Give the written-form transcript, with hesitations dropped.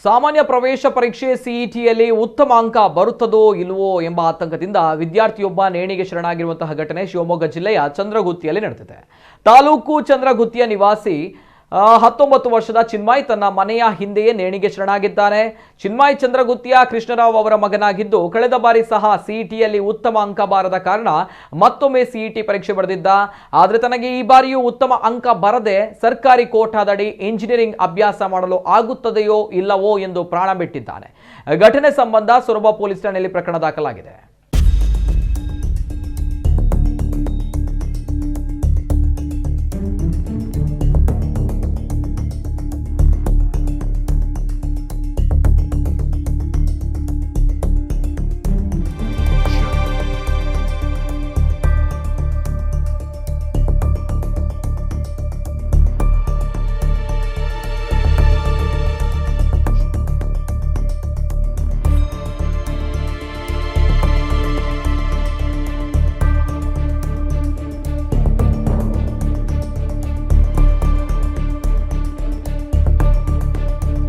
ಸಾಮಾನ್ಯ ಪ್ರವೇಶ ಪರೀಕ್ಷೆ ಸಿಇಟಿಯಲ್ಲಿ ಉತ್ತಮ ಅಂಕ ಬರುತ್ತದೋ ಇಲ್ಲವೋ ಎಂಬ ಆತಂಕದಿಂದ ವಿದ್ಯಾರ್ಥಿಯೊಬ್ಬ ನೇಣಿಗೆ ಶರಣಾಗಿರುವಂತಹ ಘಟನೆ ಶಿವಮೊಗ್ಗ ಜಿಲ್ಲೆಯ ಚಂದ್ರಗುತ್ತಿಯಲ್ಲಿ ನಡೆದಿದೆ. ತಾಲೂಕು ಚಂದ್ರಗುತ್ತಿಯ ನಿವಾಸಿ 19 ವರ್ಷದ ಚಿನ್ಮಯ್ ತನ್ನ ಮನೆಯ ಹಿಂದೆಯೇ ನೇಣಿಗೆ ಶರಣಾಗಿದ್ದಾನೆ. ಚಿನ್ಮಯ್ ಚಂದ್ರಗುತ್ತಿಯ ಕೃಷ್ಣರಾವ್ ಅವರ ಮಗನಾಗಿದ್ದು, ಕಳೆದ ಬಾರಿ ಸಹ ಸಿಇಟಿಯಲ್ಲಿ ಉತ್ತಮ ಅಂಕ ಬಾರದ ಕಾರಣ ಮತ್ತೊಮ್ಮೆ ಸಿಇಟಿ ಪರೀಕ್ಷೆ ಬರೆದಿದ್ದ. ಆದರೆ ತನಗೆ ಈ ಬಾರಿಯೂ ಉತ್ತಮ ಅಂಕ ಬರದೆ ಸರ್ಕಾರಿ ಕೋಟಾದಡಿ ಇಂಜಿನಿಯರಿಂಗ್ ಅಭ್ಯಾಸ ಮಾಡಲು ಆಗುತ್ತದೆಯೋ ಇಲ್ಲವೋ ಎಂದು ಪ್ರಾಣ ಬಿಟ್ಟಿದ್ದಾನೆ. ಘಟನೆ ಸಂಬಂಧ ಸೊರಬ ಪೊಲೀಸ್ ಠಾಣೆಯಲ್ಲಿ ಪ್ರಕರಣ ದಾಖಲಾಗಿದೆ.